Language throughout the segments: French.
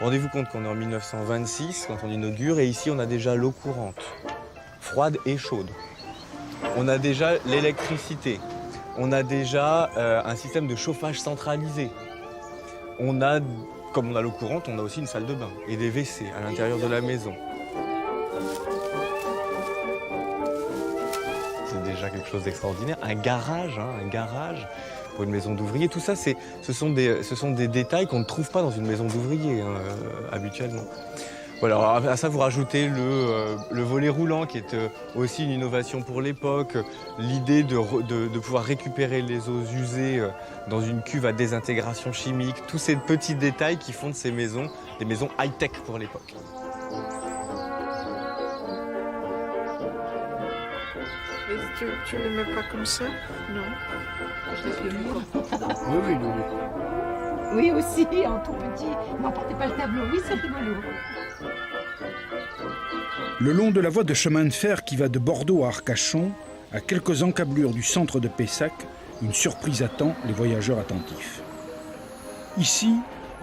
Rendez-vous compte qu'on est en 1926 quand on inaugure et ici on a déjà l'eau courante, froide et chaude. On a déjà l'électricité. On a déjà un système de chauffage centralisé. On a, comme on a l'eau courante, on a aussi une salle de bain et des WC à l'intérieur de la maison. C'est déjà quelque chose d'extraordinaire. Un garage pour une maison d'ouvrier. Tout ça, ce sont des détails qu'on ne trouve pas dans une maison d'ouvrier habituellement. Voilà, alors à ça, vous rajoutez le volet roulant qui est aussi une innovation pour l'époque. L'idée de pouvoir récupérer les eaux usées dans une cuve à désintégration chimique. Tous ces petits détails qui font de ces maisons des maisons high-tech pour l'époque. Tu ne le mets pas comme ça? Non. Oui, Oui, aussi, en tout petit. N'emportez pas le tableau. Oui, c'est rigolo. Le long de la voie de chemin de fer qui va de Bordeaux à Arcachon, à quelques encablures du centre de Pessac, une surprise attend les voyageurs attentifs. Ici,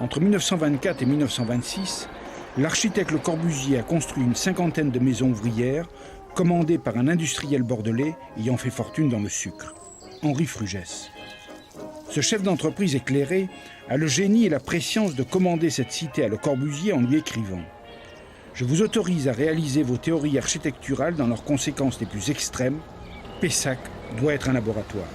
entre 1924 et 1926, l'architecte Le Corbusier a construit une cinquantaine de maisons ouvrières commandées par un industriel bordelais ayant fait fortune dans le sucre, Henri Frugès. Ce chef d'entreprise éclairé a le génie et la prescience de commander cette cité à Le Corbusier en lui écrivant « Je vous autorise à réaliser vos théories architecturales dans leurs conséquences les plus extrêmes. Pessac doit être un laboratoire. »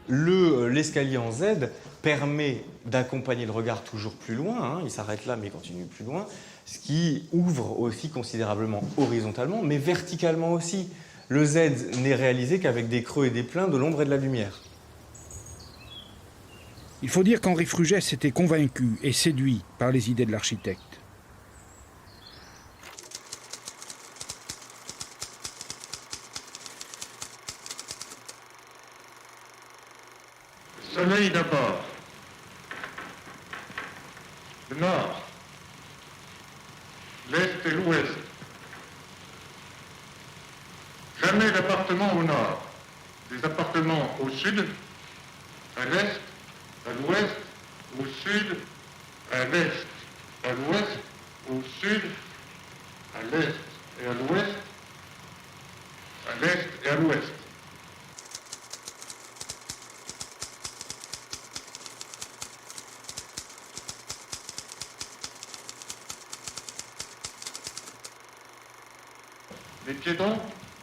L'escalier en Z permet d'accompagner le regard toujours plus loin, il s'arrête là mais il continue plus loin, ce qui ouvre aussi considérablement horizontalement, mais verticalement aussi. Le Z n'est réalisé qu'avec des creux et des pleins, de l'ombre et de la lumière. Il faut dire qu'Henri Frugès était convaincu et séduit par les idées de l'architecte. Le soleil d'abord. Le nord. L'est et l'ouest. Jamais d'appartements au nord. Des appartements au sud, à l'est, à l'ouest, au sud, à l'est, à l'ouest, au sud, à l'est et à l'ouest, à l'est et à l'ouest. Les piétons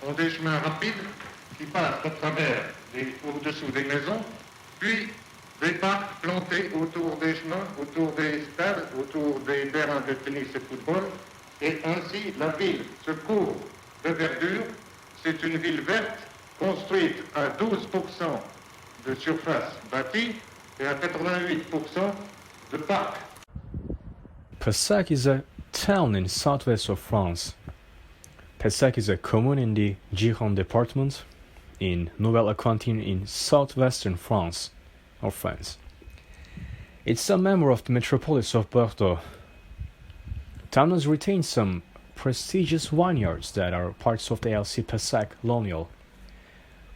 ont des chemins rapides qui passent à travers au-dessous des maisons, puis des parcs plantés autour des chemins, autour des stades, autour des terrains de tennis et de football, et ainsi la ville se couvre de verdure. C'est une ville verte construite à 12% de surface bâtie et à 88% de parcs. Pessac is a town in southwest of France. Pessac is a commune in the Gironde department in Nouvelle-Aquitaine in southwestern France. It's a member of the metropolis of Bordeaux. Town has retained some prestigious vineyards that are parts of the ALC Pessac Lonial.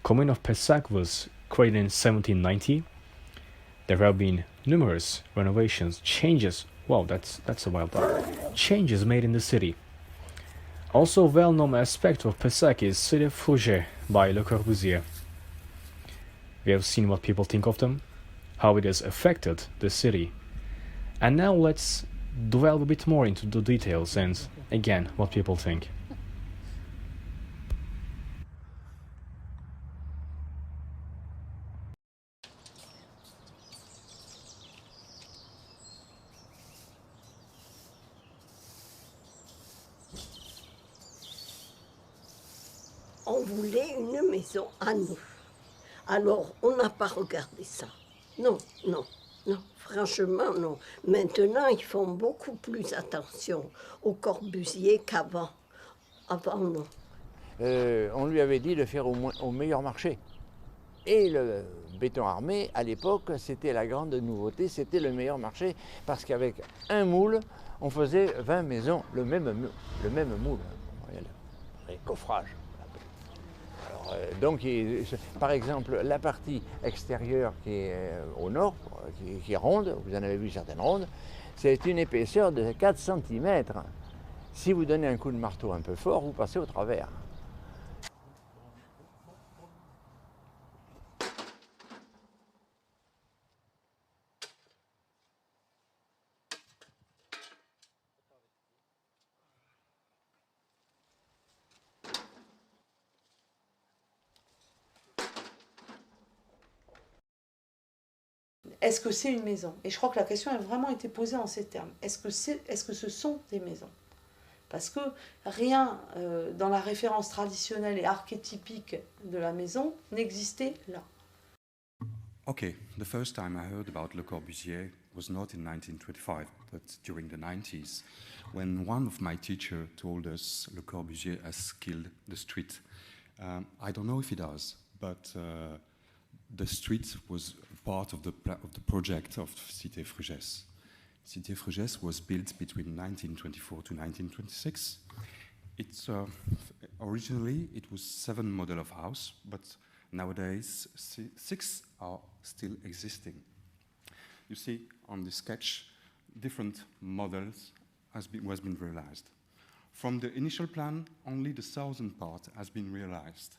Commune of Pessac was created in 1790. There have been numerous renovations, changes. Wow, that's a wild thought. Changes made in the city. Also, a well-known aspect of Pessac is Cité Fougère by Le Corbusier. We have seen what people think of them, how it has affected the city. And now let's delve a bit more into the details and, again, what people think. On voulait une maison à nous. Alors, on n'a pas regardé ça. Non, non, non, franchement, non. Maintenant, ils font beaucoup plus attention au Corbusier qu'avant. Avant, non. On lui avait dit de faire au meilleur marché. Et le béton armé, à l'époque, c'était la grande nouveauté, c'était le meilleur marché, parce qu'avec un moule, on faisait 20 maisons, le même moule, les coffrages. Alors, Par exemple, la partie extérieure qui est au nord, qui est ronde, vous en avez vu certaines rondes, c'est une épaisseur de 4 cm. Si vous donnez un coup de marteau un peu fort, vous passez au travers. Est-ce que c'est une maison? Et je crois que la question a vraiment été posée en ces termes. Est-ce que ce sont des maisons? Parce que rien dans la référence traditionnelle et archétypique de la maison n'existait là. Okay, the first time I heard about Le Corbusier was not in 1925, but during the 90s, when one of my teachers told us Le Corbusier has killed the street. I don't know if he does, but the street was part of the project of Cité Frugès. Cité Frugès was built between 1924 to 1926. Originally it was 7 model of house, but nowadays 6 are still existing. You see on the sketch different models was been realized. From the initial plan, only the southern part has been realized.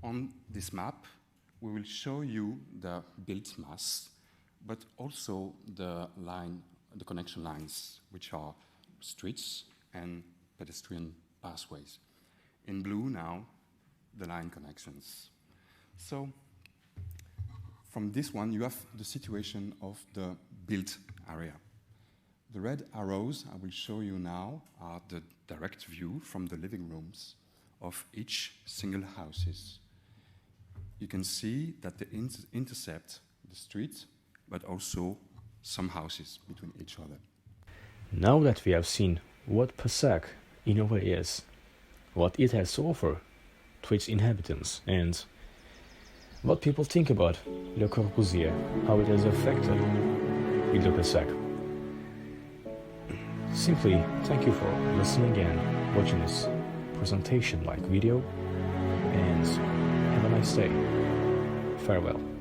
On this map, we will show you the built mass, but also the connection lines, which are streets and pedestrian pathways. In blue now, the line connections. So, from this one, you have the situation of the built area. The red arrows I will show you now are the direct view from the living rooms of each single houses. You can see that they intercept the street, but also some houses between each other. Now that we have seen what Pessac in a way is, what it has to offer to its inhabitants, and what people think about Le Corbusier, how it has affected Ile de Pessac. Simply thank you for listening and watching this presentation-like video, and have a nice day. Farewell.